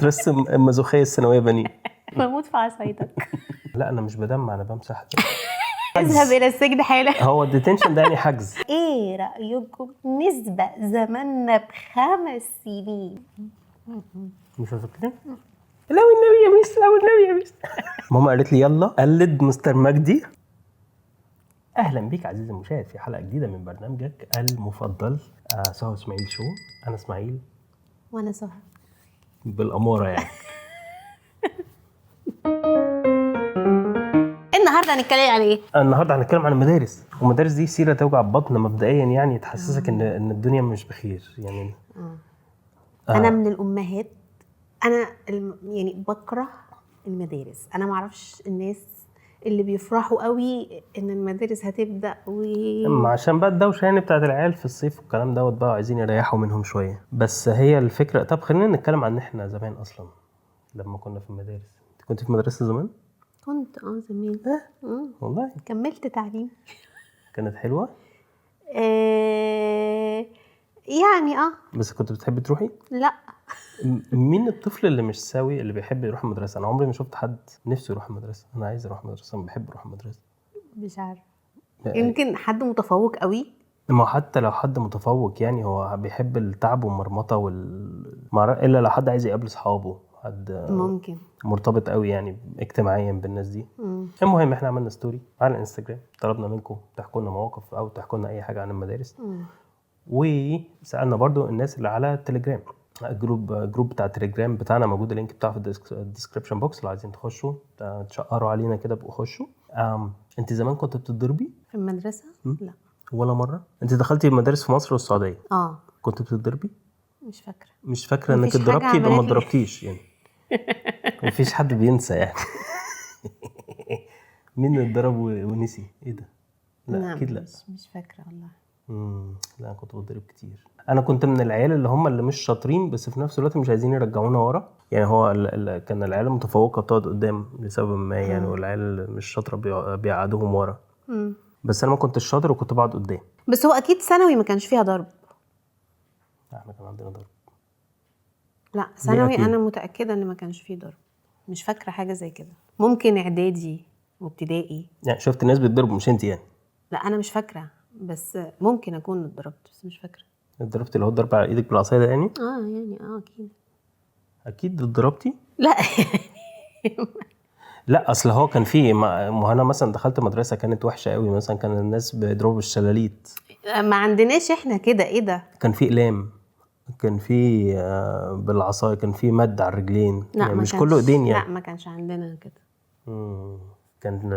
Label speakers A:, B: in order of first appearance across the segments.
A: ترسم المازوخية الثانوية بنين.
B: بموت في عصايتك.
A: لا انا مش بدمع، انا بمسح.
B: اذهب الى السجن حالا.
A: هو الديتنشن ده يعني حجز.
B: ايه رأيكم نسبة زماننا ب5 سنين؟
A: مش فاكرين؟ لو النبي يا ميس، لو النبي يا ميس. ماما قالت لي يلا قلد مستر مجدي. اهلا بيك عزيزي المشاهد في حلقة جديدة من برنامجك المفضل سهى اسماعيل شو. انا اسماعيل
B: وانا سهى
A: بالامارة يعني.
B: النهارده هنتكلم عن ايه؟
A: النهارده هنتكلم عن المدارس، والمدارس دي سيرة توجع البطن مبدئيا، يعني تحسسك ان الدنيا مش بخير يعني.
B: انا من الامهات، انا يعني بكره المدارس. انا معرفش الناس اللي بيفرحوا قوي ان المدارس هتبدا
A: عشان بقى الدوشه يعني بتاعت العيال في الصيف والكلام دوت، بقى عايزين يريحوا منهم شويه. بس هي الفكره. طب خلينا نتكلم عن احنا زمان اصلا لما كنا في المدارس. انت كنت في مدرسه زمان؟
B: كنت زمان.
A: والله
B: كملت تعليم.
A: كانت حلوه.
B: يعني
A: بس كنت بتحبي تروحي؟
B: لا.
A: مين الطفل اللي مش سوي اللي بيحب يروح المدرسه؟ انا عمري ما شفت حد نفسه يروح المدرسه. انا عايز اروح المدرسه، انا بحب اروح المدرسه.
B: مش عارف، يمكن حد متفوق قوي.
A: ما حتى لو حد متفوق يعني هو بيحب التعب والمرمطه الا لو حد عايز يقابل اصحابه، حد
B: ممكن
A: مرتبط قوي يعني اجتماعيا بالناس دي. المهم احنا عملنا ستوري على الانستجرام، طلبنا منكم تحكوا لنا مواقف او تحكوا لنا اي حاجه عن المدارس. وسالنا برضو الناس اللي على التليجرام. الجروب بتاع التليجرام بتاعنا موجود، اللينك بتاعه في الديسكريبشن بوكس. لو عايزين تخشوا تشقروا علينا كده بقوا خشوا. انت زمان كنت بتتضربي
B: في المدرسه؟ لا
A: ولا مره. انت دخلتي المدارس في مصر والسعوديه؟ كنت بتتضربي؟
B: مش فاكره
A: انك اتضربتي يبقى ما اتضربتيش يعني. مفيش حد بينسى يعني. مين اتضرب ونسي ايه ده؟ لا اكيد لا.
B: مش فاكره والله.
A: لا كنت بتضرب كتير. انا كنت من العيال اللي هم اللي مش شاطرين بس في نفس الوقت مش عايزين يرجعونا ورا. يعني هو كان العيال المتفوقه بتقعد قدام لسبب ما يعني، والعيال اللي مش شاطره بيقعدوهم ورا. بس انا ما كنتش شاطر وكنت بقعد قدام.
B: بس هو اكيد ثانوي ما كانش فيها ضرب.
A: احنا كان عندنا ضرب.
B: لا ثانوي انا متاكده ان ما كانش فيه ضرب. مش فاكره حاجه زي كده. ممكن اعدادي وابتدائي.
A: يعني شفت الناس بتضرب مش انت يعني؟
B: لا انا مش فاكره، بس ممكن اكون اتضربت بس مش فاكره.
A: اتضربت اللي هو الضرب على ايدك بالعصايه ده يعني؟
B: يعني
A: اكيد اتضربتي.
B: لا.
A: لا اصل هو كان في انا مثلا دخلت مدرسه كانت وحشه قوي، مثلا كان الناس بيضربوا بالشلاليت.
B: ما عندناش احنا كده. ايه ده؟
A: كان في اقلام، كان في بالعصايه، كان في مد على الرجلين.
B: لا
A: يعني مش كله ايدين يعني.
B: لا ما كانش عندنا كده.
A: كان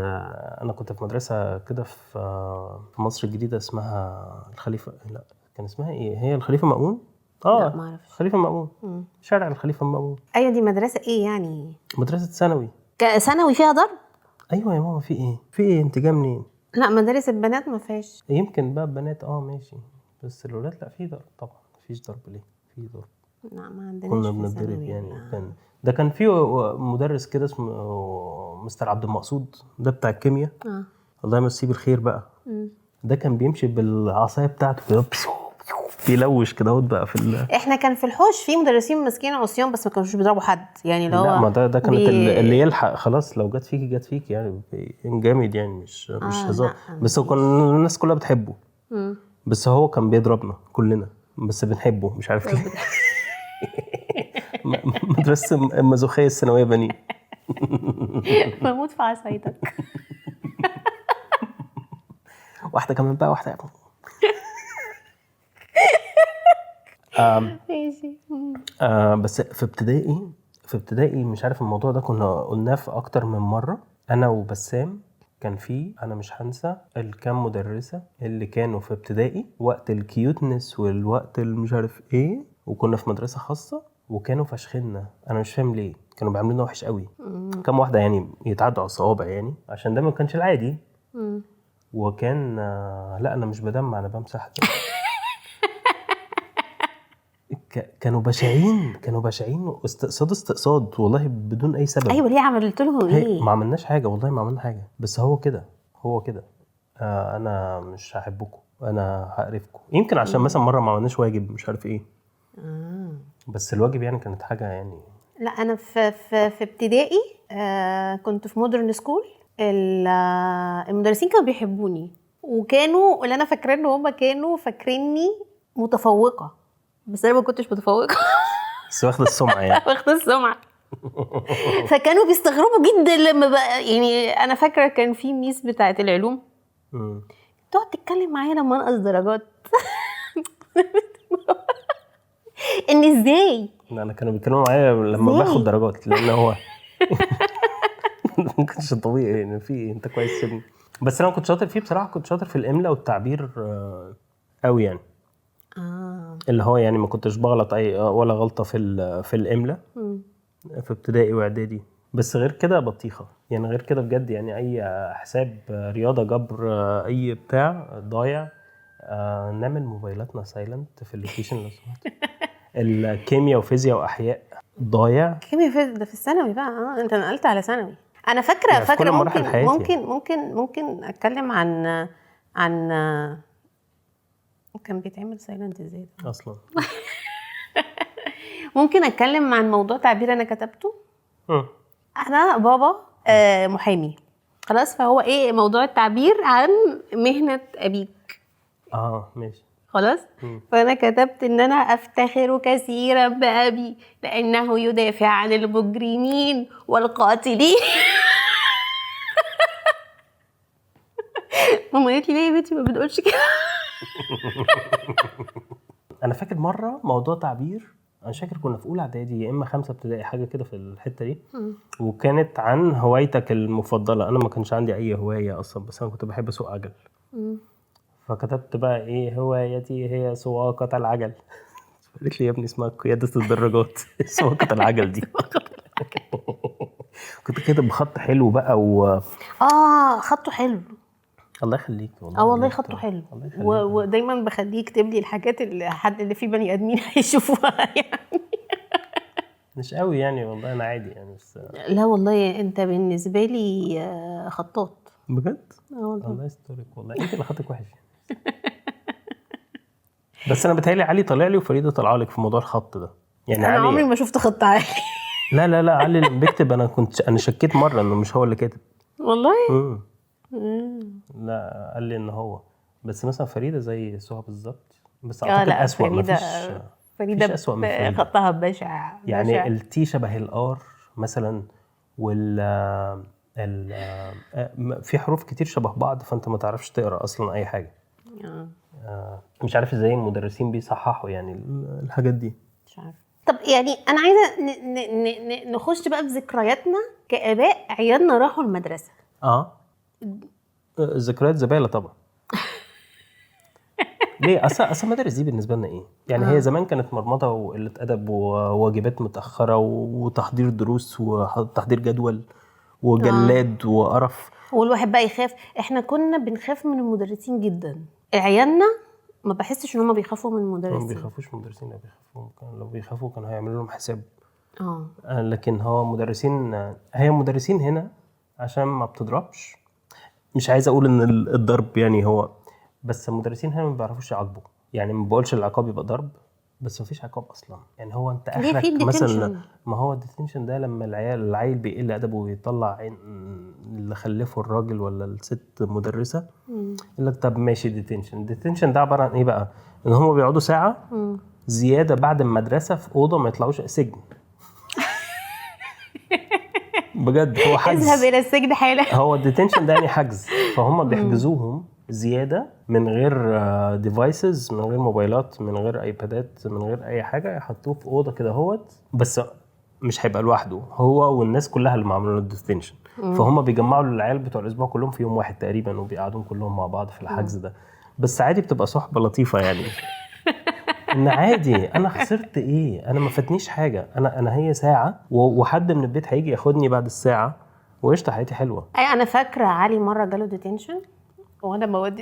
A: انا كنت في مدرسه كده في مصر الجديده اسمها الخليفه. لا كان اسمها ايه؟ هي الخليفه مأمون.
B: لا ما اعرفش.
A: خليفه مأمون. شارع الخليفه مأمون.
B: ايوه دي مدرسه ايه يعني؟
A: مدرسه ثانوي.
B: ثانوي فيها ضرب؟
A: ايوه يا ماما. في ايه انت جايه منين؟
B: لا مدارس البنات ما فيهاش.
A: يمكن بقى بنات ماشي، بس الولاد لا في ضرب طبعا. مفيش ضرب ليه؟ في ضرب.
B: لا ما عندناش.
A: كنا بنضرب يعني. كان في مدرس كده اسمه مستر عبد المقصود، ده بتاع الكيمياء. الله يمسيه بالخير بقى. ده كان بيمشي بالعصايه بتاعته كده بيلوش كده بقى
B: احنا كان في الحوش في مدرسين ماسكين عصيان بس ما كانوش بيضربوا حد يعني. لو
A: لا ما ده كانت اللي يلحق خلاص، لو جت فيك يعني جامد يعني، مش هزار. بس هو كان الناس كلها بتحبه. بس هو كان بيضربنا كلنا بس بنحبه مش عارف ليه. مدرسة المازوخية الثانوية بنين.
B: بموت في عصايتك.
A: واحدة كمان بقى، واحدة.
B: ماشي.
A: بس في ابتدائي مش عارف الموضوع ده كنا قلناه في أكتر من مرة. أنا وبسام كان في، أنا مش هنسى الكام مدرسة اللي كانوا في ابتدائي وقت الكيوتنس والوقت مش عارف إيه، وكنا في مدرسة خاصة وكانوا فشخنا. أنا مش فاهم ليه كانوا بيعملونا وحش قوي. كام واحدة يعني يتعدوا على الصوابع يعني، عشان ده ما كانش العادي. وكان لا أنا مش بدمع، أنا بمسح. كانوا بشعين واستقصاد والله بدون اي سبب.
B: ايوه ليه عملت لهم ايه؟
A: ما عملناش حاجه والله، ما عملنا حاجه، بس هو كده. انا مش هحبكم، انا هقرفكم. يمكن عشان مثلا مره ما عملناش واجب مش عارف ايه. بس الواجب يعني كانت حاجه يعني
B: لا انا في ابتدائي كنت في مودرن سكول. المدرسين كانوا بيحبوني، وكانوا اللي انا فاكراه ان هم كانوا فاكريني متفوقه، بس انا ما كنتش متفوقه.
A: بس واخده السمعه يعني.
B: واخده السمعه. فكانوا بيستغربوا جدا لما بقى، يعني انا فاكره كان في ميس بتاعه العلوم تقعد تتكلم معايا لما انقص درجات. ان ازاي
A: انا كانوا بيتكلموا معايا لما باخد درجات، لان هو ما كانش طبيعي يعني. في انت كويس ابني، بس انا كنت شاطر فيه بصراحه. كنت شاطر في الاملاء والتعبير قوي يعني. اللي هو يعني ما كنتش بغلط اي ولا غلطه في الاملاء في ابتدائي واعدادي. بس غير كده بطيخه يعني، غير كده بجد يعني. اي حساب، رياضه، جبر، اي بتاع ضايع. نعمل موبايلاتنا سايلنت في اللوكيشن لو سمحت. الكيمياء وفيزياء واحياء ضايع.
B: كيمياء ده في الثانوي بقى. انت نقلت على ثانوي. انا فاكره
A: يعني
B: فاكره
A: ممكن
B: اتكلم عن كان بيتعمل سايلنت ازاي
A: اصلا.
B: ممكن اتكلم عن موضوع تعبير انا كتبته. انا بابا محامي خلاص، فهو ايه موضوع التعبير عن مهنه ابيك.
A: ماشي
B: خلاص. فانا كتبت ان انا افتخر كثيرا بابي لانه يدافع عن المجرمين والقاتلين. ماما قالت لي ليه يا بنتي ما بتقولش كده؟
A: انا فاكر مره موضوع تعبير، انا فاكر كنا في اولى اعدادي يا اما 5 ابتدائي حاجه كده في الحته دي. وكانت عن هوايتك المفضله. انا ما كانش عندي اي هوايه اصلا، بس انا كنت بحب اسوق عجل. فكتبت بقى ايه هوايتي هي سواقه العجل. قالت لي يا ابني اسمها قياده الدراجات. سواقه العجل دي. كنت كده بخط حلو بقى
B: خطه حلو.
A: الله يخليك والله.
B: والله خطه حلو. ودايما بخليه يكتب لي الحاجات اللي في بني ادمين هيشوفوها يعني.
A: مش قوي يعني والله، انا عادي يعني. بس
B: لا والله انت بالنسبه لي خطاط
A: بجد. الله يسترك والله. انت اللي خطك وحش. بس انا بتهيألي علي طلع لي وفريده طلع لك في موضوع الخط ده يعني.
B: انا عمري ما شفت خط عالي.
A: لا علي اللي بيكتب. انا شكيت مره انه مش هو اللي كاتب
B: والله.
A: لا قال لي ان هو. بس مثلا فريده زي سهى بالظبط، بس اعتقد اسوأ.
B: فريده
A: اسوأ من فريده.
B: خطها بشع
A: يعني التي شبه الار مثلا، وال في حروف كتير شبه بعض، فانت ما تعرفش تقرا اصلا اي حاجه. مش عارف ازاي المدرسين بيصححوا يعني الحاجات دي.
B: مش عارف. طب يعني انا عايزه نخش بقى في ذكرياتنا كآباء عيالنا راحوا المدرسه.
A: ذكريات زباله طبعا. ليه؟ اصلا المدارس دي بالنسبه لنا ايه يعني؟ هي زمان كانت مرمطه وقله ادب وواجبات متاخره وتحضير دروس وتحضير جدول وجلاد وقرف.
B: والواحد بقى يخاف. احنا كنا بنخاف من المدرسين جدا. عيالنا ما بحسش ان هم بيخافوا من المدرسين.
A: ما بيخافوش من المدرسين. لا بيخافوا. لو بيخافوا كانوا هيعملوا لهم حساب. لكن هو مدرسين. هي مدرسين هنا عشان ما بتضربش. مش عايز اقول ان الضرب يعني هو، بس المدرسين هنا ما بيعرفوش يعاقبوا يعني. ما بقولش العقاب يبقى ضرب، بس ما فيش عقاب اصلا يعني. هو انت اخرك مثلا، ما هو الديتنشن ده لما العيل بيقل ادبه ويطلع عين اللي خلفه الراجل ولا الست مدرسه. يقول لك طب ماشي الديتنشن ده عباره عن ايه بقى؟ ان هم بيقعدوا ساعه زياده بعد المدرسه في اوضه ما يطلعوش سجن. بجد هو حجز.
B: اذهب الى السجن حالا.
A: هو الديتنشن ده يعني حجز. فهم بيحجزوهم زياده من غير ديفايسز، من غير موبايلات، من غير ايبادات، من غير اي حاجه. يحطوه في اوضه كده هوت. بس مش هيبقى لوحده، هو والناس كلها اللي معمولين الديتنشن. فهم بيجمعوا العيال بتوع الاسبوع كلهم في يوم واحد تقريبا، وبيقعدون كلهم مع بعض في الحجز ده. بس عادي بتبقى صحبه لطيفه يعني. ان عادي انا خسرت ايه؟ انا ما فاتنيش حاجه. انا هي ساعه وحد من البيت هيجي ياخدني بعد الساعه وقشطه حياتي حلوه.
B: انا فاكره علي مره جاله ديتنشن وانا ما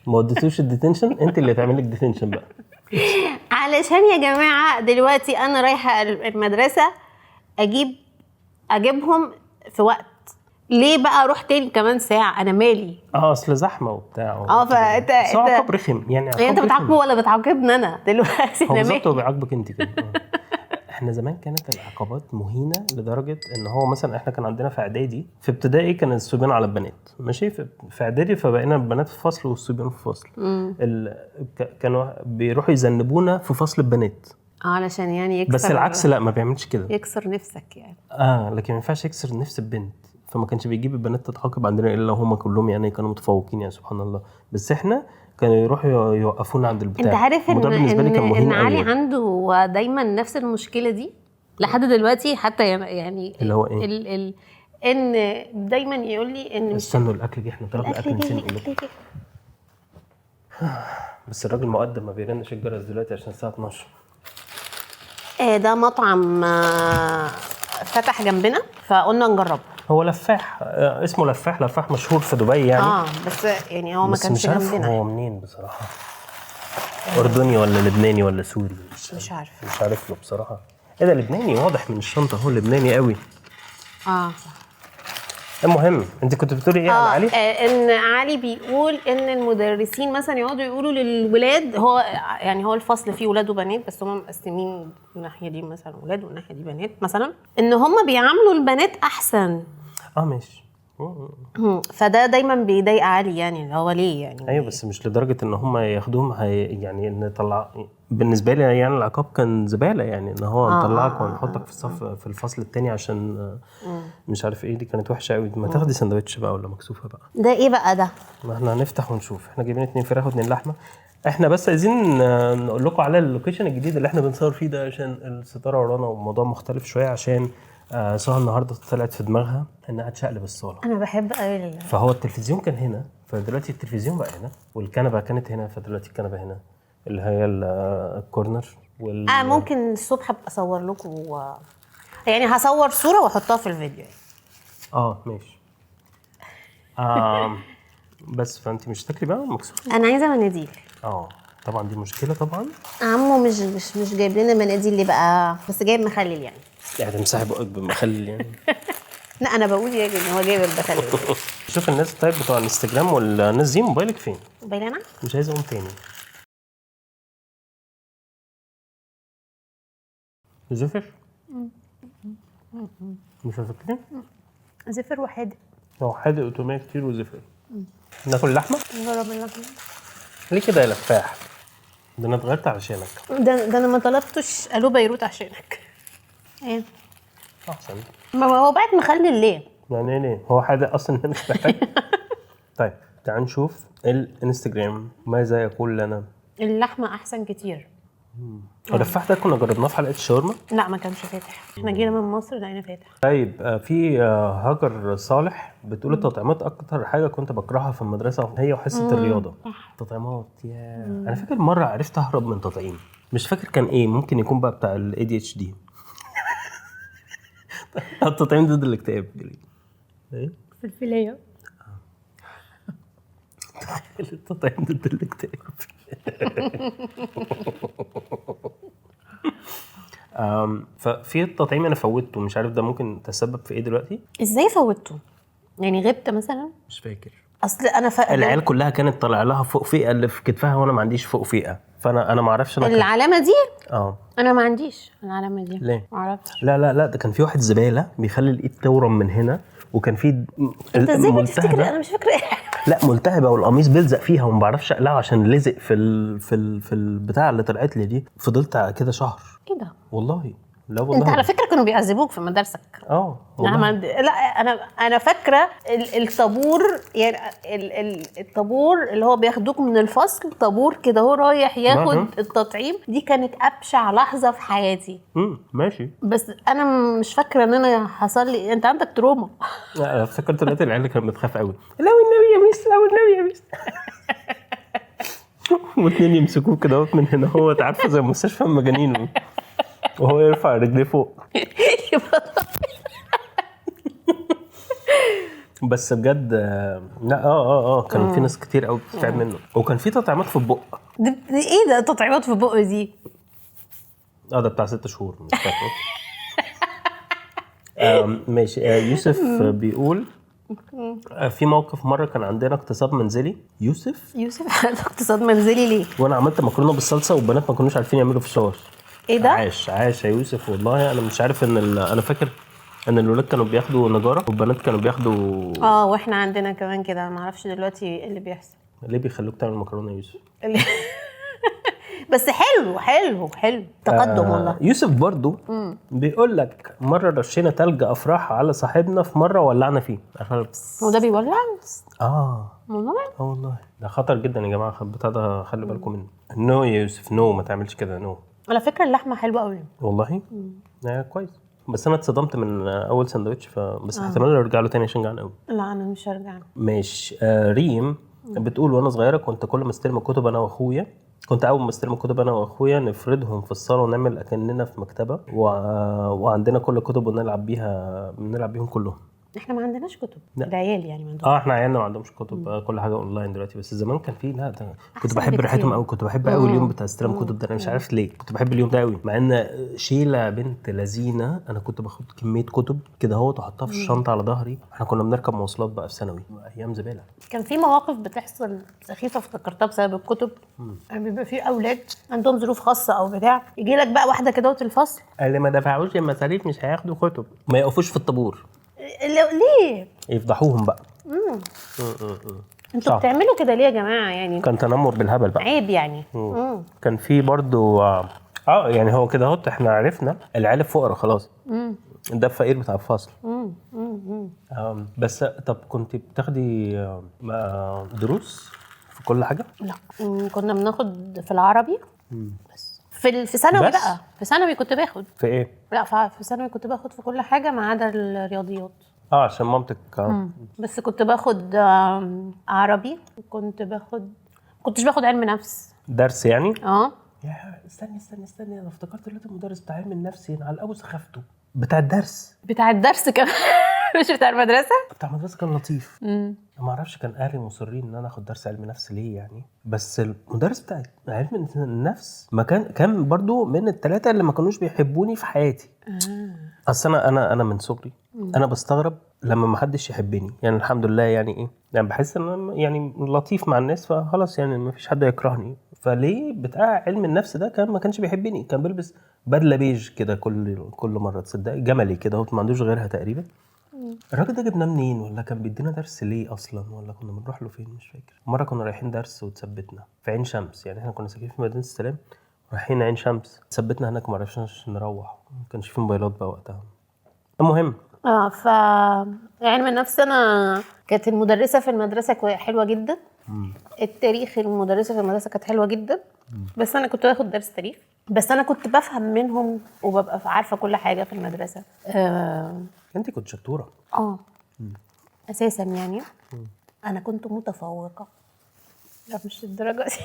A: وديتوش الديتنشن. انت اللي تعمل لك ديتنشن بقى.
B: علشان يا جماعه دلوقتي انا رايحه المدرسه اجيبهم في وقت. ليه بقى اروح تاني كمان ساعه؟ انا مالي.
A: اصل زحمه وبتاع.
B: فانت
A: عقاب رخم يعني.
B: انت بتعاقبه ولا بتعاقبني انا دلوقتي؟
A: هو بالظبط هو بيعاقبك انت كده. احنا زمان كانت العقبات مهينه لدرجه ان هو مثلا احنا كان عندنا في اعدادي، في ابتدائي كان الصبيان على البنات ماشي، في اعدادي فبقينا البنات في فصل والصبيان في فصل. كانوا بيروحوا يذنبونا في فصل البنات
B: علشان يعني يكسر،
A: بس العكس لا ما بيعملش كده،
B: يكسر نفسك يعني.
A: لكن ما ينفعش يكسر نفس البنت، فما كانش بيجيب البنات تتعاقب عندنا الا هم كلهم يعني كانوا متفوقين يعني سبحان الله. بس احنا كانوا يروحوا يوقفونا عند البتاع.
B: انت عارف
A: الموضوع بالنسبه لي كان مهم
B: ان علي
A: قوي.
B: عنده دايما نفس المشكله دي لحد دلوقتي حتى يعني
A: اللي هو ايه؟
B: ان دايما يقول لي ان
A: استنوا الاكل جه، احنا طلبنا اكل نسينا نقول لكم. بس الراجل مؤدب ما بيرنش الجرس دلوقتي عشان الساعه 12.
B: ده مطعم فتح جنبنا فقلنا نجربه.
A: هو لفاح، اسمه لفاح مشهور في دبي يعني.
B: بس يعني هو ما كانش
A: مش عارف
B: جنبنا.
A: هو منين بصراحه، اردني ولا لبناني ولا سوري،
B: مش
A: عارف له بصراحه. ايه ده لبناني واضح من الشنطه، هو لبناني قوي. المهم انت كنت بتقولي ايه عن علي؟
B: ان علي بيقول ان المدرسين مثلا يقعدوا يقولوا للولاد، هو يعني هو الفصل فيه ولاد وبنات بس هم مقسمين الناحيه دي مثلا ولاد والناحيه دي بنات مثلا، ان هم بيعاملوا البنات احسن.
A: ماشي.
B: فده دايما بيضايق علي يعني، اللي هو ليه يعني.
A: ايوه بس مش لدرجه ان هم ياخدوهم يعني ان طلع بالنسبه لي يعني العقاب كان زباله يعني، ان هو نطلعك ونحطك في الصف في الفصل الثاني عشان مش عارف ايه. دي كانت وحشه قوي. ما تاخدي سندوتش بقى ولا مكسوفه بقى؟
B: ده ايه بقى ده؟
A: ما احنا هنفتح ونشوف. احنا جايبين 2 فراخ و2 لحمه. احنا بس عايزين نقول لكم على اللوكيشن الجديد اللي احنا بنصور فيه ده عشان الستاره ورانا وموضوع مختلف شويه، عشان سهى النهارده طلعت في دماغها انها تشقلب الصاله.
B: انا بحب قوي
A: فهو التلفزيون كان هنا، فدلوقتي التلفزيون بقى هنا، والكنبه كانت هنا، فدلوقتي الكنبه هنا اللي هي الكورنر
B: ممكن الصبح ابقى اصور لكم يعني هصور صوره واحطها في الفيديو يعني.
A: ماشي. بس فانت مش تاكلي بقى مكسوف.
B: انا عايزه مناديل.
A: طبعا دي مشكله طبعا.
B: عمو مش جايب لنا مناديل اللي بقى، بس جايب مخلل يعني
A: تمسحي بقك بمخلل يعني.
B: لا انا بقول يا ان هو جايب المخلل.
A: شوف الناس طيب بتوع الانستجرام والناس دي موبايلك فين؟
B: موبايلي انا
A: مش عايز اقوم تاني. زفر مش فاكرين؟
B: زفر وحادق.
A: هو حادق وتوميه كتير وزفر. ناكل لحمه؟
B: نجرب اللحمه.
A: ليه كده يا لفاح؟ ده انا اتغيرت علشانك.
B: ده انا ما طلبتش الو بيروت عشانك. ايه
A: احسن.
B: ما هو بعد مخلل ليه؟
A: يعني ليه؟ هو حادق اصلا مش محتاج. طيب تعال نشوف الانستجرام ماذا يقول لنا.
B: اللحمه احسن كتير.
A: اللفاح ده كنا جربناه في حلقه الشاورما.
B: لا ما كانش فاتح، احنا جينا من مصر لقينا فاتح.
A: طيب في هاجر صالح بتقول التطعيمات اكتر حاجه كنت بكرهها في المدرسه هي وحصه الرياضه. التطعيمات انا فاكر مره عرفت اهرب من تطعيم، مش فاكر كان ايه، ممكن يكون بقى بتاع ال ADHD. التطعيم ضد الاكتئاب. ايه
B: فلفليه.
A: التطعيم ضد الاكتئاب. ففي التطعيم انا فوتته، مش عارف ده ممكن تسبب في ايه دلوقتي.
B: ازاي فوتته؟ يعني غبت مثلا؟
A: مش فاكر.
B: اصل انا
A: العيال كلها كانت طالع لها فوق فئه اللي في كتفها وانا ما عنديش فوق فئه، فانا ما اعرفش
B: العلامه دي. انا ما عنديش العلامه دي.
A: ليه؟
B: ما اعرفش.
A: لا ده كان في واحد زباله بيخلي الايد تورم من هنا، وكان في
B: انت ازاي بتفتكر؟ انا مش فاكره ايه.
A: لا ملتهبه والقميص بيلزق فيها وما بعرفش اقلعه عشان لزق في البتاع اللي طلعت لي دي. فضلت كده شهر.
B: ايه ده
A: والله؟ لا والله.
B: انت على فكره كانوا بيعذبوك في مدرسك. لا انا فاكره الطابور يعني الطابور اللي هو بياخدوك من الفصل طابور كده هو رايح ياخد التطعيم. دي كانت ابشع لحظه في حياتي.
A: ماشي.
B: بس انا مش فاكره ان انا حصل لي. انت عندك تروما.
A: لا افتكرت دلوقتي العيال اللي كانت بتخاف قوي. لا والنبي يا ميس، لا والنبي يا ميس. واثنين يمسكوه كده من هنا، هو عارفه زي مستشفى المجانين، وهو يرفع رجليه فوق. بس بجد لا كان في ناس كتير قوي بتتعب منه، وكان في تطعيمات في البق.
B: دي ايه ده تطعيمات في البق دي؟
A: ده بتاع 6 شهور مش فاكر. ماشي. يوسف بيقول في موقف مره كان عندنا اقتصاد منزلي. يوسف
B: اقتصاد منزلي ليه؟
A: وانا عملت مكرونه بالصلصه والبنات ما كانوش عارفين يعملوا فشار.
B: ايه ده؟
A: عاش يا يوسف. والله انا مش عارف ان انا فاكر ان الولاد كانوا بياخدوا نجاره والبنات كانوا بياخدوا.
B: واحنا عندنا كمان كده، ما اعرفش دلوقتي ايه اللي بيحصل.
A: ليه بيخلوك تعمل مكرونه يا يوسف؟
B: بس حلو تقدم والله.
A: يوسف برضو بيقول لك مره رشينا تلج افراح على صاحبنا، في مره ولعنا فيه.
B: هو ده بيولع؟
A: والله ده خطر جدا يا جماعه، بتاع ده خلي بالكم منه. نو يا يوسف، نو، ما تعملش كده، نو.
B: على فكره اللحمه حلوه قوي
A: والله كويس. بس انا اتصدمت من اول سندوتش، بس احتمال ارجع له تاني عشان جعان قوي.
B: لا انا مش هرجع.
A: ماشي. ريم بتقول وانا صغيره كنت كل ما استلم الكتب انا واخويا، كنت اول ما استلم الكتب انا واخويا نفردهم في الصاله ونعمل اكننا في مكتبه وعندنا كل الكتب ونلعب بيهم كلهم.
B: احنا ما عندناش كتب.
A: لا.
B: العيال يعني ما عندهم.
A: احنا عيالنا ما عندهمش كتب. كل حاجه اونلاين دلوقتي. بس زمان كان في، لا ده كنت بحب
B: بكتير.
A: ريحتهم قوي. كنت بحب قوي اليوم بتاع استلام كتب ده. انا مش عارف ليه كنت بحب اليوم ده قوي، مع ان شيله بنت لذينه انا كنت باخد كميه كتب كده اهوت واحطها في الشنطه على ظهري. احنا كنا بنركب مواصلات بقى في ثانوي، ايام زباله.
B: كان في مواقف بتحصل سخيفه افتكرتها بسبب الكتب. بيبقى في اولاد عندهم ظروف خاصه او بتاع، يجي لك بقى واحده كده في الفصل
A: اللي ما دفعوش المصاريف مش هياخدوا كتب، ما يقفوش في الطابور.
B: ليه
A: يفضحوهم بقى.
B: انتوا بتعملوا كده ليه يا جماعه؟ يعني
A: كان تنمر بالهبل بقى،
B: عيب يعني.
A: كان في برضو يعني هو كده اهوت احنا عرفنا العيال فقراء خلاص. ده الفقير بتاع الفصل. بس طب كنت بتاخدي دروس في كل حاجه؟
B: لا كنا بناخد في العربي بس. في ثانوي بقى، في ثانوي كنت باخد.
A: في ايه؟
B: لا في ثانوي كنت باخد في كل حاجه ما عدا الرياضيات.
A: عشان مامتك.
B: بس كنت باخد عربي. كنتش باخد علم نفس
A: درس يعني.
B: يا
A: استني انا افتكرت دلوقتي المدرس بتاع علم النفس على الابو سخافته بتاع الدرس
B: كمان. مش بتاع المدرسه.
A: بتاع المدرسه كان لطيف. ما اعرفش كان اهلي مصرين ان انا اخد درس علم نفس ليه يعني. بس المدرس بتاع علم النفس ما كان برضو من الثلاثه اللي ما كانوش بيحبوني في حياتي. اصل انا من صغري انا بستغرب لما ما حدش يحبني. يعني الحمد لله يعني يعني بحس ان انا يعني لطيف مع الناس، فخلاص يعني ما فيش حد يكرهني. فليه بتاع علم النفس ده ما كانش بيحبني؟ كان بيلبس بدله بيج كده كل مره، تصدقي جملي كده، هو ما عندوش غيرها تقريبا. الراجل ده جبناه منين؟ ولا كان بيدينا درس ليه اصلا؟ ولا كنا بنروح له فين؟ مش فاكر. مره كنا رايحين درس وتثبتنا في عين شمس. يعني احنا كنا ساكنين في مدينه السلام رايحين عين شمس، ثبتنا هناك وما عرفناش نروح. ما كانش في موبايلات بقى وقتها. المهم
B: ف علم النفس انا كانت المدرسه في المدرسه حلوه جدا. التاريخ المدرسه في المدرسه كانت حلوه جدا. بس انا كنت باخد درس تاريخ، بس انا كنت بفهم منهم وببقى عارفه كل حاجه في المدرسه.
A: انت كنت شطوره.
B: اساسا يعني انا كنت متفوقه. لا مش الدرجه دي.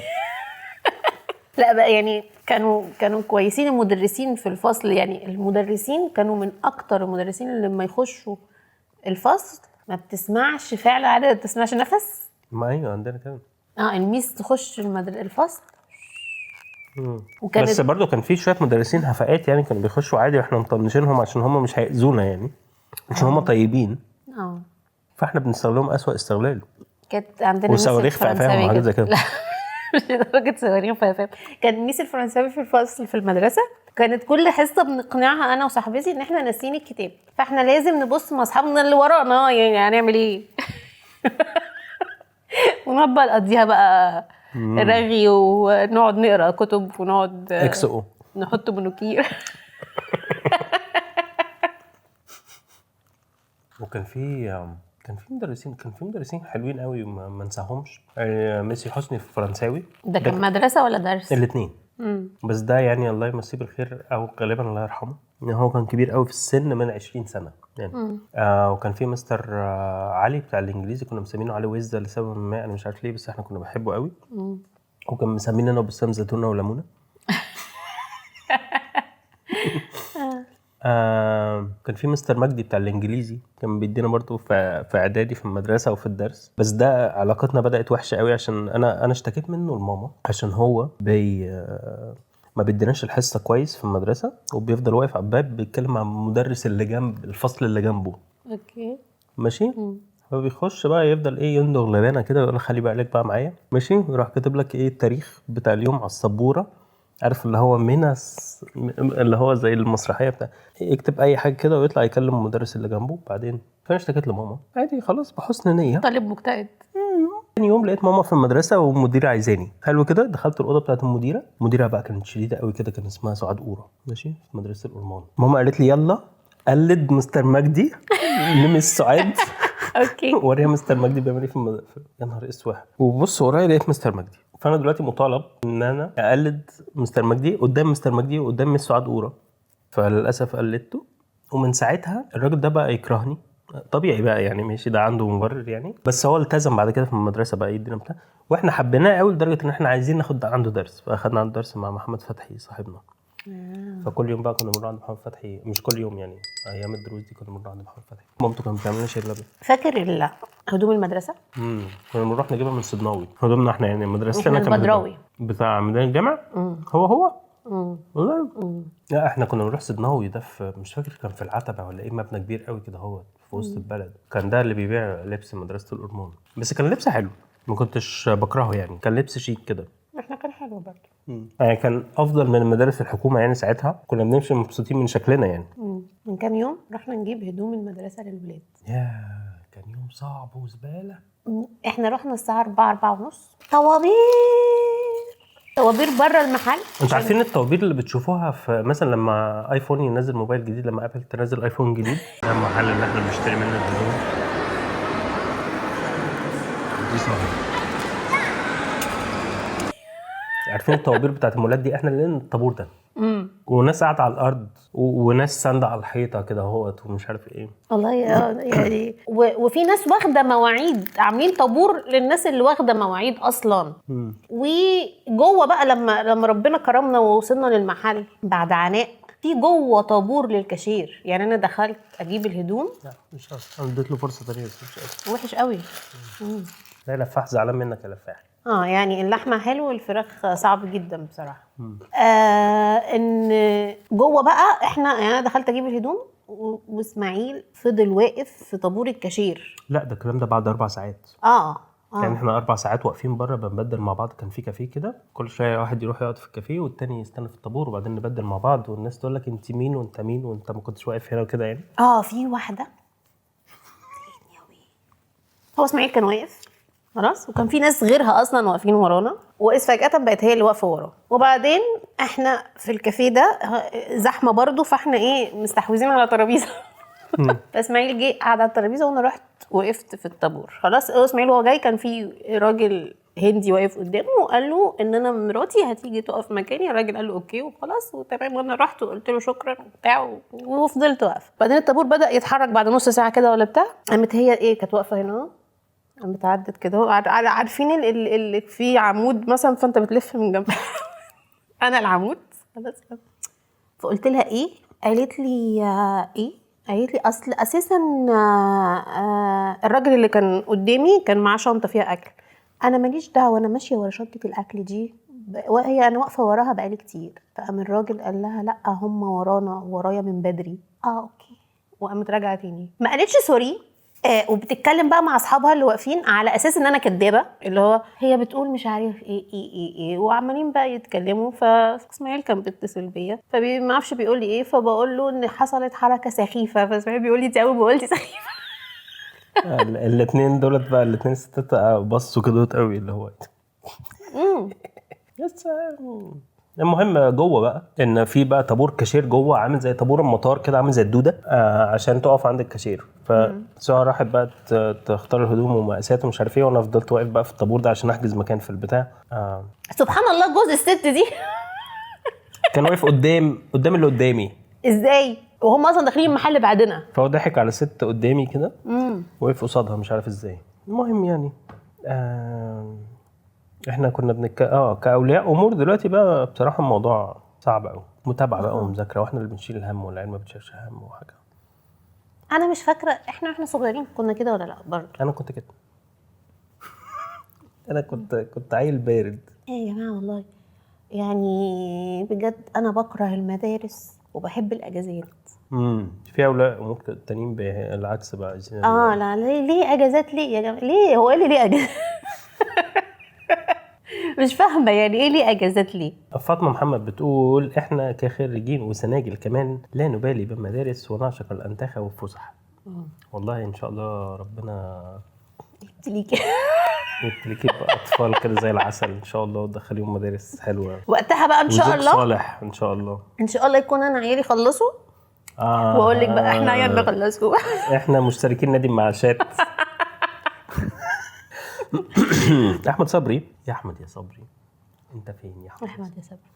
B: لا بقى يعني كانوا كويسين المدرسين في الفصل. يعني المدرسين كانوا من اكتر المدرسين اللي لما يخشوا الفصل ما بتسمعش فعل عدد، ما بتسمعش نفس.
A: ما ايوه عندنا كده.
B: الميس تخش الفصل.
A: بس برضو كان في شويه مدرسين هفاءات يعني كانوا بيخشوا عادي واحنا مطنشينهم عشان هم مش هيأذونا يعني، عشان هم طيبين. فاحنا بنستغلهم اسوأ استغلال.
B: كانت عندنا
A: وصواريخ في قفاهم وحاجات زي كده.
B: مش لدرجه صواريخ في قفاهم. كان ميس الفرنساوي في الفصل في المدرسه كانت كل حصه بنقنعها انا وصاحبتي ان احنا ناسيين الكتاب، فاحنا لازم نبص مع اصحابنا اللي ورانا. يعني هنعمل ايه؟ ونقعد بقى نقضيها بقى رغي ونقعد نقرا كتب ونقعد
A: اكسو
B: نحط منوكير.
A: وكان في مدرسين حلوين قوي ما ننساهمش. ميسي حسني في فرنساوي.
B: ده كان مدرسه ولا درس؟
A: الاثنين. بس ده يعني الله يمسيه بالخير او غالبا الله يرحمه. يعني هو كان كبير قوي في السن، من 20 سنه يعني. وكان في مستر علي بتاع الانجليزي، كنا مسمينه علي ويزا لسبب ما انا مش عارف ليه، بس احنا كنا بنحبه قوي. وكان مسمينا انا بسام زيتونه وليمونه. كان في مستر مجدي بتاع الانجليزي كان بيدينا برضو في اعدادي في المدرسه وفي الدرس. بس ده علاقتنا بدات وحشه قوي عشان انا اشتكيت منه لماما عشان هو ما بيديناش الحصه كويس في المدرسه، وبيفضل واقف على الباب بيتكلم مع المدرس اللي جنب الفصل اللي جنبه.
B: اوكي
A: ماشي. فبيخش بقى يفضل يندغ لبانه كده ويقول خلي بالك بقى معايا. ماشي. ويروح كاتب لك التاريخ بتاع اليوم على السبوره عارف اللي هو اللي هو زي المسرحيه بتاع يكتب اي حاجه كده ويطلع يكلم المدرس اللي جنبه. بعدين فانا اشتكيت لماما عادي خلاص بحسن نيه.
B: طالب مجتهد.
A: تاني يوم لقيت ماما في المدرسه والمديره عايزاني. حلو كده، دخلت الاوضه بتاعت المديره بقى كانت شديده قوي كده، كان اسمها سعاد قوره ماشي في مدرسه الأورمان. ماما قالت لي يلا قلد مستر مجدي لمس سعاد.
B: اوكي.
A: وريها مستر مجدي بيعمل ايه يا نهار اسود. وبص ورايا لقيت مستر مجدي. فانا دلوقتي مطالب ان انا اقلد مستر مجدي قدام مستر مجدي وقدام مس سعاد قوره. فللاسف قلدته، ومن ساعتها الراجل ده بقى يكرهني. طبيعي بقى يعني، ماشي ده عنده مبرر يعني، بس هو التزم بعد كده في المدرسه بقى يدينا بتاع، واحنا حبيناه قوي لدرجه ان احنا عايزين ناخد عنده درس. فاخدنا عنده درس مع محمد فتحي صاحبنا. فكل يوم بقى كنا بنروح عند محمد فتحي، مش كل يوم يعني، ايام الدروس دي كنا بنروح عند محمد فتحي. مامته كانت بتعمل لنا شاي بلبن.
B: فاكر هدوم المدرسه؟
A: كنا بنروح نجيبها من صدناوي. هدومنا احنا يعني مدرستنا
B: كان البدراوي
A: بتاع ميدان الجامع. هو والله. لا احنا كنا بنروح صدناوي ده في مش فاكر كان في العتبه ولا ايه، مبنى كبير قوي كده هو في وسط البلد. كان ده اللي بيبيع لبس مدرسه الأورمان، بس كان لبس حلو ما كنتش بكرهه يعني، كان لبس شيك كده.
B: احنا كان حلو برضه
A: يعني كان افضل من مدارس الحكومه يعني. ساعتها كنا بنمشي مبسوطين من شكلنا يعني.
B: من كام يوم رحنا نجيب هدوم المدرسه للولاد.
A: كان يوم صعب وزباله.
B: احنا رحنا الساعه 4:30. طوابير بره المحل.
A: انتوا عارفين الطوابير اللي بتشوفوها في مثلا لما ايفون ينزل موبايل جديد، لما ابل تنزل ايفون جديد، ده المحل اللي احنا بنشتري منه الهدوم دي صحيح. عارفين الطوابير بتاعت المولات دي، احنا اللي لنا الطابور ده. وناس قاعده على الارض وناس ساندة على الحيطه كده اهوت ومش عارف ايه.
B: والله يعني وفي ناس واخده مواعيد، عاملين طابور للناس اللي واخده مواعيد اصلا. وجوه بقى لما ربنا كرمنا ووصلنا للمحل بعد عناء، في جوه طابور للكاشير. يعني انا دخلت اجيب الهدوم.
A: لا مش قصدي، انا اديت له فرصه ثانيه بس مش قصدي.
B: وحش قوي.
A: لا لفاح زعلان منك يا لفاح.
B: يعني اللحمه حلو، الفراخ صعب جدا بصراحه. ان جوه بقى احنا يعني انا دخلت اجيب الهدوم واسماعيل فضل واقف في طابور الكاشير.
A: لا ده الكلام ده بعد 4 ساعات. يعني احنا 4 ساعات واقفين بره بنبدل مع بعض. كان في كافيه كده، كل شويه واحد يروح يقعد في الكافيه والتاني يستنى في الطابور، وبعدين نبدل مع بعض. والناس تقول لك انت مين وانت مين وانت ما كنتش واقف هنا وكده يعني.
B: في واحده هو اسماعيل كان واقف خلاص، وكان في ناس غيرها اصلا واقفين ورانا، وإذ فجأة بقت هي اللي واقفه وراه. وبعدين احنا في الكافيه ده زحمه برضو، فاحنا مستحوذين على ترابيزه. فاسماعيل جه قعد على الترابيزه وانا رحت وقفت في الطابور. خلاص اسماعيل وهو جاي كان في راجل هندي واقف قدامه وقال له ان انا مراتي هتيجي تقف مكاني. الراجل قال له اوكي وخلاص وتمام، وانا رحت وقلت له شكرا وبتاع وفضلت واقفه. بعدين الطابور بدا يتحرك بعد نص ساعه كده ولا بتاع، قامت هي كانت واقفه هنا قامت عدت كده. عارفين اللي في عمود مثلا فانت بتلف من جنب. انا العمود خلاص. فقلت لها قالت لي قالت لي اصل اساسا الراجل اللي كان قدامي كان معاه شنطه فيها اكل، انا ماليش دعوه، انا ماشيه ورا شنطه الاكل دي، وهي انا واقفه وراها بقالي كتير. فقام الراجل قال لها لا هم ورايا من بدري. اوكي. وقامت راجعه تاني ما قالتش سوري. وبتتكلم بقى مع اصحابها اللي واقفين على اساس ان انا كدابه، اللي هو هي بتقول مش عارف ايه وعمالين بقى يتكلموا. فاسماعيل كان بيتصل بيا فما اعرفش بيقول لي ايه، فبقول له ان حصلت حركه سخيفه. فاسماعيل بيقول لي انت اول ما قلتي سخيفه.
A: الاثنين دولت بقى، الاثنين ستات بصوا كده قوي اللي هو بس. المهم جوه بقى ان في بقى طابور كاشير جوه عامل زي طابور المطار كده، عامل زي الدوده عشان تقف عند الكاشير. فساره راحت بقى تختار الهدوم ومقاسات ومش عارف ايه، وانا فضلت واقف بقى في الطابور ده عشان احجز مكان في البتاع.
B: سبحان الله جوز الست دي
A: كان واقف قدام اللي قدامي.
B: ازاي وهم اصلا داخلين المحل بعدنا؟
A: فهو ضحك على ست قدامي كده وقف قصادها مش عارف ازاي. المهم يعني احنا كنا كاولياء امور. دلوقتي بقى بصراحه الموضوع صعب قوي، متابعه بقى ومذاكره، واحنا اللي بنشيل الهم والعيال ما بتشيلش هم وحاجه.
B: انا مش فاكره احنا صغيرين كنا كده ولا لا برضه.
A: انا كنت كده. انا كنت عيل بارد.
B: يا جماعه والله يعني بجد انا بكره المدارس وبحب الاجازات.
A: في اولياء امور التانيين بالعكس بقى عايزين
B: لا ليه اجازات؟ ليه يا جماعه؟ ليه هو قال لي ليه اجازات؟ مش فاهمه يعني ايه ليه اجازات ليه.
A: فاطمة محمد بتقول احنا كخريجين وسناجل كمان لا نبالي بالمدارس ونعشق الأنتخة والفسح. والله ان شاء الله ربنا
B: ليكي
A: يبتليكي بأطفال كده زي العسل ان شاء الله، وتدخليهم مدارس حلوة
B: وقتها بقى ان شاء
A: وزوج
B: الله
A: صالح ان شاء الله.
B: ان شاء الله يكون انا عيالي خلصوا واقول لك بقى احنا عيالنا خلصوا.
A: احنا مشتركين نادي معاشات. احمد صبري، يا احمد يا صبري انت فين يا احمد؟
B: احمد يا صبري.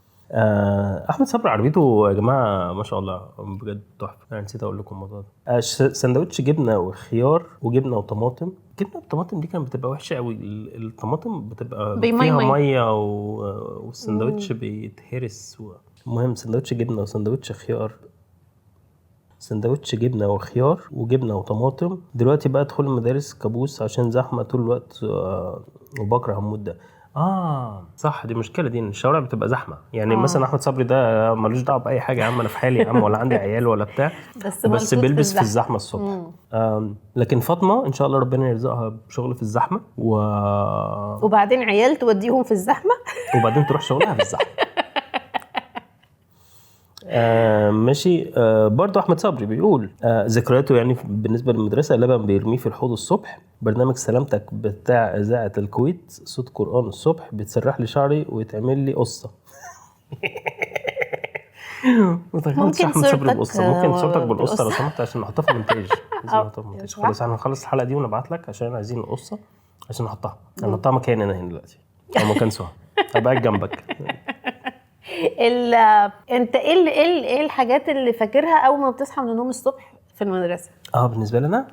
A: احمد صبري عربيته يا جماعه ما شاء الله بجد تحفه. انا نسيت اقول لكم الموضوع ده. سندوتش جبنه وخيار وجبنه وطماطم. جبنه والطماطم دي كانت بتبقى وحشه قوي، الطماطم بتبقى فيها ميه والسندوتش بيتهرس. المهم سندوتش جبنه وسندوتش خيار، سندوتش جبنه وخيار وجبنه وطماطم. دلوقتي بقى ادخل المدارس كابوس عشان زحمه طول الوقت وبكره هموت ده. صح، دي مشكله دي، الشوارع بتبقى زحمه يعني. مثلا احمد صبري ده ملوش دعوه باي حاجه يا عم، انا في حالي يا عم، ولا عندي عيال ولا بتاع، بس بيلبس في الزحمه الصبح. لكن فاطمه ان شاء الله ربنا يرزقها بشغل في الزحمه
B: وبعدين عيال توديهم في الزحمه
A: وبعدين تروح شغلها في الزحمه. ماشي. برضو احمد صبري بيقول ذكرياته يعني بالنسبه للمدرسه، لبن بيرميه في الحوض الصبح، برنامج سلامتك بتاع اذاعه الكويت، صوت قران الصبح، بتسرح لي شعري ويتعمل لي قصه.
B: ممكن صورتك
A: بالقصه، ممكن صورتك بالقصه لو سمحت عشان نحطها في المونتاج. خلاص احنا هنخلص الحلقه دي ونبعت لك عشان عايزين القصه عشان نحطها مكاني انا هنا دلوقتي او مكان سهى هبقى جنبك.
B: انت ايه الحاجات اللي فاكرها اول ما بتصحى من النوم الصبح في المدرسه؟
A: بالنسبه لنا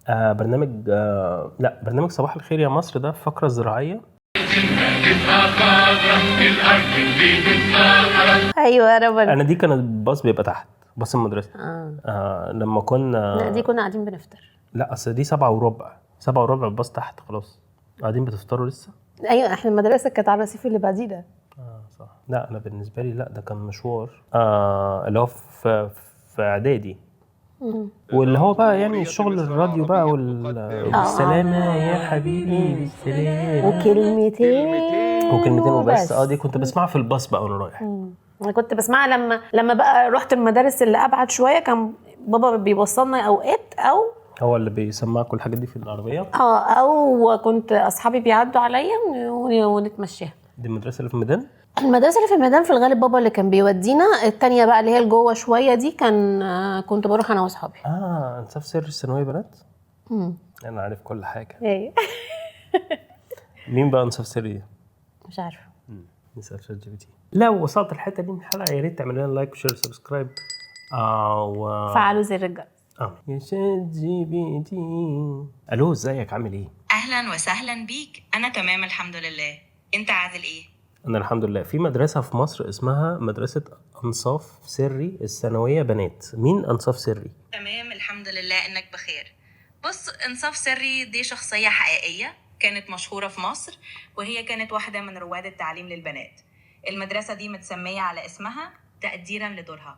A: برنامج برنامج صباح الخير يا مصر، ده فقره زراعيه.
B: ايوه
A: انا دي كانت باص بيبقى تحت باص المدرسه. لما كنا
B: لا دي كنا قاعدين بنفطر.
A: لا اصل دي 7:15 الباص تحت خلاص قاعدين بتفطروا لسه.
B: ايوه احنا المدرسه كانت على الرصيف اللي بعديه ده.
A: صح. لا انا بالنسبه لي لا ده كان مشوار اللي هو في اعدادي، واللي هو بقى يعني الشغل الراديو بقى والسلامه يا حبيبي بالسلام وكلمتين وبس. دي كنت بسمعها في الباص بقى وانا رايح.
B: انا كنت بسمعها لما بقى رحت المدارس اللي ابعد شويه، كان بابا بيوصلنا اوقات او
A: هو اللي بيسمع كل الحاجات دي في العربيه
B: او كنت اصحابي بيعدوا عليا ونتمشاها.
A: دي المدرسه اللي في الميدان؟
B: المدرسه اللي في الميدان في الغالب بابا اللي كان بيودينا. التانية بقى اللي هي الجوه شويه دي كنت بروح انا واصحابي.
A: انصاف سر الثانويه بنات. انا عارف كل حاجه.
B: ايه
A: مين بقى انصاف سر دي؟
B: مش عارفه.
A: نسال ChatGPT. لو وصلت الحته دي من الحلقه يا ريت تعمل لنا لايك وشير وسبسكرايب
B: فعلوا زر الجرس.
A: يا ChatGPT. الو ازيك عامل ايه؟
C: اهلا وسهلا بيك. انا تمام الحمد لله. انت عادل ايه؟
A: انا الحمد لله. في مدرسه في مصر اسمها مدرسه انصاف سري الثانويه بنات. مين انصاف سري؟
C: تمام الحمد لله انك بخير. بص، انصاف سري دي شخصيه حقيقيه كانت مشهوره في مصر، وهي كانت واحده من رواد التعليم للبنات. المدرسه دي متسميه على اسمها تقديرا لدورها،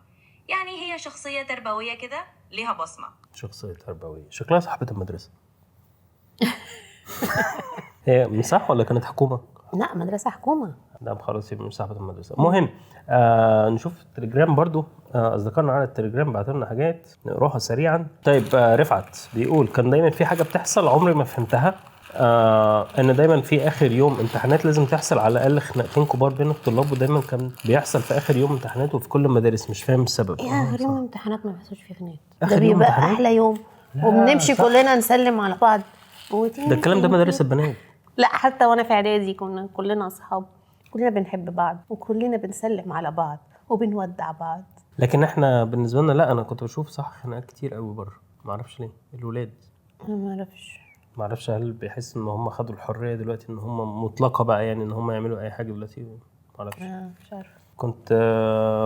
C: يعني هي شخصيه تربويه كده ليها بصمه.
A: شخصيه تربويه شكلها صاحبه المدرسه. هي مش صح ولا كانت حكومه؟
B: لا مدرسه حكومه.
A: لا خلاص يبقى مش صاحبه المدرسه. المهم نشوف التليجرام برضو. اصدقائنا على التليجرام بعتوا لنا حاجات نقراها سريعا. طيب رفعت بيقول كان دايما في حاجه بتحصل عمري ما فهمتها، ان دايما في اخر يوم امتحانات لازم تحصل على الاقل خناقتين كبار بين الطلاب، ودايما كان بيحصل في اخر يوم امتحانات وفي كل المدارس. مش فاهم السبب.
B: اخر يوم امتحانات ما بيحصلش فيه خناقات، ده بيبقى احلى يوم وبنمشي كلنا نسلم على بعض.
A: ده الكلام ده مدارس البنات.
B: لا حتى وانا في اعدادي كنا كلنا اصحاب، كلنا بنحب بعض وكلنا بنسلم على بعض وبنودع بعض.
A: لكن احنا بالنسبه لنا لا، انا كنت بشوف صح خناقات كتير قوي بره، ما اعرفش ليه. الولاد
B: ما اعرفش
A: هل بيحس ان هم خدوا الحريه دلوقتي ان هم مطلقه بقى، يعني ان هم يعملوا اي حاجه دلوقتي، ما اعرفش.
B: مش عارفه.
A: كنت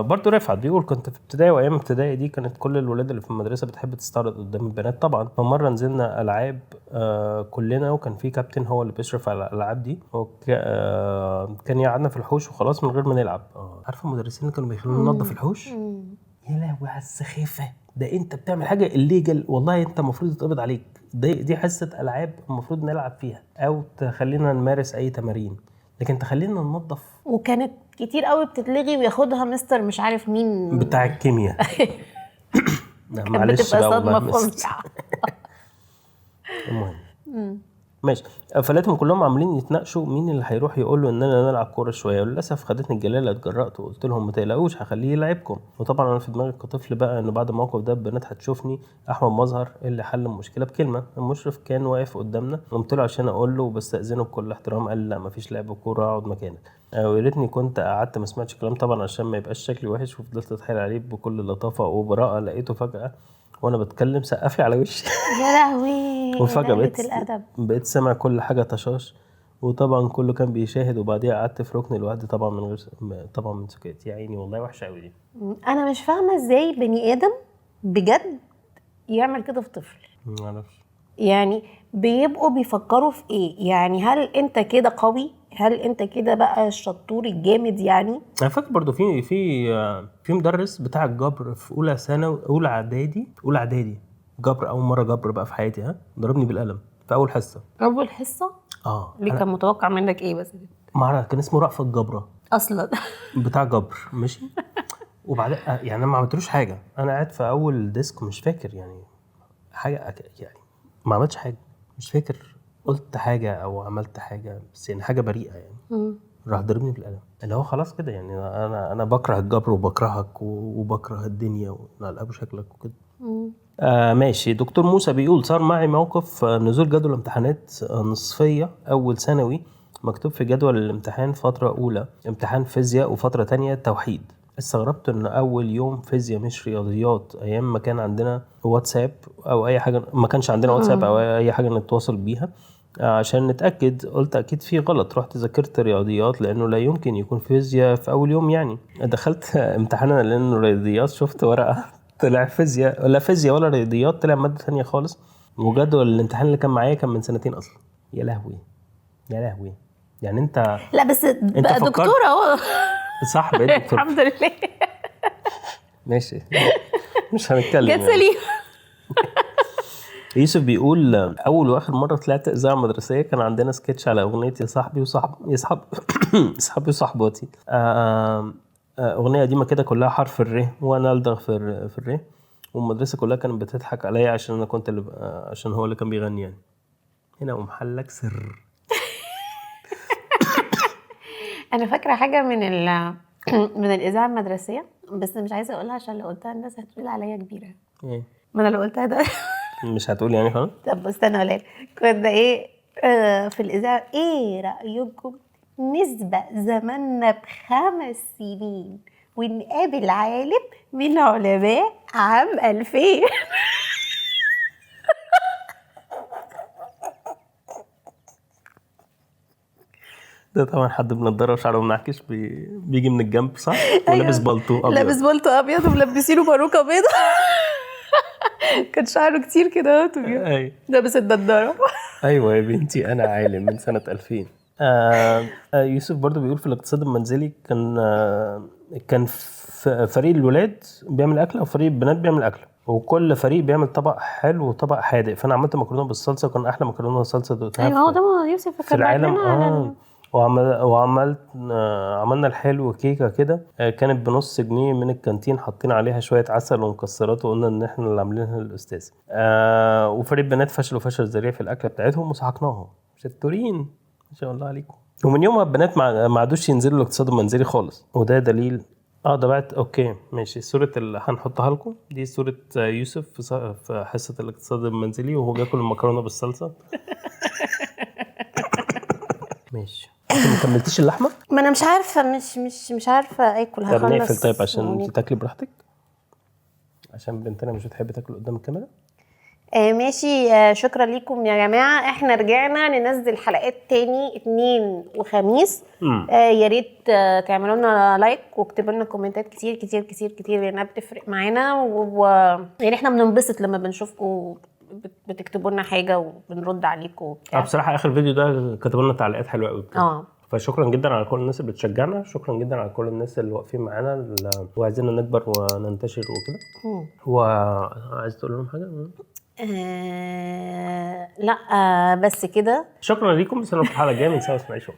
A: برضو رفعت بيقول كنت في ابتدائي، وايام ابتدائي دي كانت كل الولاد اللي في المدرسه بتحب تستعرض قدام البنات طبعا. فمره نزلنا العاب كلنا، وكان في كابتن هو اللي بيشرف على الالعاب دي، كان يقعدنا في الحوش وخلاص من غير ما نلعب. عارفه المدرسين اللي كانوا بيخلونا ننظف الحوش؟ يا لهوي على السخافه. ده انت بتعمل حاجه الليجل، والله انت المفروض يتقبض عليك. دي حصه العاب المفروض نلعب فيها او تخلينا نمارس اي تمارين. لكن تخلينا ننظف
B: وكانت كتير قوي بتتلغي وياخدها مستر مش عارف مين
A: بتاع الكيمياء.
B: كانت
A: معلش
B: بتبقى
A: بقى والله
B: صدمه فظيعه.
A: المهم ماشي. فلقيتهم كلهم عاملين يتناقشوا مين اللي هيروح يقول له اننا نلعب كوره شويه، وللاسف خدتني الجلاله، اتجرأت وقلت لهم ما تقلقوش هخليه يلعبكم. وطبعا انا في دماغي كطفل بقى انه بعد الموقف ده البنات هتشوفني احمد مظهر اللي حل المشكله بكلمه. المشرف كان واقف قدامنا، قمت له عشان اقول له وبستأذنه بكل احترام، قال لا مفيش لعب كوره، اقعد مكانك. ويا ريتني كنت قعدت ما سمعتش كلام طبعا عشان ما يبقاش شكلي وحش، وفضلت اتحايل عليه بكل لطافه وبراءه. لقيته فجاه وانا بتكلم سقف لي على وشي.
B: يا لهوي
A: وفجأة
B: قلة
A: بقيت
B: الادب.
A: بقيت سامع كل حاجة طشاش، وطبعا كله كان بيشاهد. وبعديها قعدت في ركن لوحدي طبعا من غير طبعا من سكات. يا عيني والله وحشة قوي دي.
B: انا مش فاهمه ازاي بني ادم بجد يعمل كده في طفل.
A: معرفش.
B: يعني بيبقوا بيفكروا في ايه؟ يعني هل انت كده قوي؟ هل انت كده بقى الشطور الجامد يعني؟
A: انا فاكر برضو في مدرس بتاع الجبر في اولى ثانوي اولى اعدادي جبر، اول مرة جبر بقى في حياتي، ضربني بالقلم في اول حصة.
B: اول حصه؟ ليه كان متوقع منك ايه بس؟
A: ما اعرف، كان اسمه رأفت جبرة
B: اصلا
A: بتاع جبر ماشي. وبعدين يعني انا ما عملتلوش حاجة، انا قاعد في اول ديسك مش فاكر يعني حاجة، يعني ما عملتش حاجة، مش فاكر قلت حاجة او عملت حاجة، بس يعني حاجة بريئة يعني. راح ضربني بالقلم، اللي هو خلاص كده يعني انا بكره الجبر وبكرهك وبكره الدنيا ونقلب شكلك وكده. ماشي. دكتور موسى بيقول صار معي موقف نزول جدول امتحانات نصفية اول ثانوي، مكتوب في جدول الامتحان فترة اولى امتحان فيزياء وفترة تانية توحيد. استغربت ان اول يوم فيزياء مش رياضيات، ايام ما كان عندنا واتساب او اي حاجة، ما كانش عندنا واتساب او اي حاجة نتواصل بيها عشان نتأكد. قلت أكيد في غلط، رحت ذاكرت رياضيات لأنه لا يمكن يكون فيزياء في أول يوم. يعني دخلت امتحاننا لأنه رياضيات، شفت ورقة طلع فيزياء، ولا فيزياء ولا رياضيات، طلع مادة ثانية خالص. وجدول الامتحان اللي كان معايا كان من سنتين أصلا. يا لهوي يا لهوي. يعني أنت
B: لا بس بقى دكتور اهو.
A: صح بقيت دكتور.
B: الحمد لله.
A: ماشي مش هنتكلم
B: جت سليم.
A: يوسف بيقول اول واخر مره طلعت اذاعه مدرسيه كان عندنا سكتش على اغنيه يا صاحبي صاحبي وصاحباتي. اغنيه قديمه كده كلها حرف الر، وانا الدغ في الر، والمدرسه كلها كانت بتضحك عليا عشان انا كنت عشان هو اللي كان بيغني يعني. هنا ومحلك سر.
B: انا فاكره حاجه من الاذاعه المدرسيه، بس مش عايزه اقولها عشان لو قلتها الناس هتقول عليا كبيره.
A: ايه
B: ما انا لو قلتها ده
A: مش هتقول يعني خلاص.
B: طب استنى اقول لك. كنا ايه في الاذاعه، ايه رايكم نسبق زماننا ب5 سنين ونقابل عالم من علماء عام 2000؟
A: ده طبعا حد بنضاره وشعره منعكش بيجي من الجنب صح. ولابس بالطو ابيض.
B: لابس بالطو ابيض وملبسينه باروكه بيضه. كان شعره كتير كده
A: ايوه
B: لابس النضاره.
A: ايوه يا بنتي انا عالم من سنه 2000. يوسف برضو بيقول في الاقتصاد المنزلي كان فريق الولاد بيعمل اكل وفريق البنات بيعمل اكل، وكل فريق بيعمل طبق حلو وطبق حادق. فانا عملت مكرونه بالصلصه، وكان احلى مكرونه بالصلصه دوقتها
B: ايوه هو ده يوسف
A: في العالم. عملنا الحلو كيكه كده كانت بنص جنيه من الكانتين، حاطين عليها شويه عسل ومكسرات، وقلنا ان احنا اللي عاملينها للاستاذ. وفريق بنات فشلوا فشل ذريع في الاكله بتاعتهم وصحقناهم. شطورين ما شاء الله عليكم. ومن يومها البنات ما عادوش ينزلوا الاقتصاد المنزلي خالص، وده دليل. ده بعت اوكي ماشي. صورة اللي هنحطها لكم دي صورة يوسف في حصة الاقتصاد المنزلي وهو بياكل المكرونة بالصلصة. ماشي. انت ما كملتيش اللحمة؟
B: ما انا مش عارفة مش عارفة اكل. هخلص.
A: طب نقفل طيب عشان تاكلي براحتك، عشان بنتنا مش بتحب تاكل قدام الكاميرا.
B: ماشي. شكرا لكم يا جماعة. احنا رجعنا ننزل حلقات تاني اثنين وخميس. يا ريت تعملوا لنا لايك واكتبوا لنا كومنتات كتير كتير كتير كتير لانها بتفرق معانا، يعني احنا بننبسط لما بنشوفكم بتكتبوا لنا حاجة وبنرد عليكم.
A: بصراحة اخر فيديو ده كتبوا لنا تعليقات حلوة قوي. فشكرا جدا على كل الناس اللي بتشجعنا، شكرا جدا على كل الناس اللي واقفين معانا وعايزيننا نكبر وننتشر وكده. وعايز تقول لهم حاجة؟
B: لا بس كده.
A: شكرا لكم. بس انا في الحلقة الجاية من سوا اسمعي شو.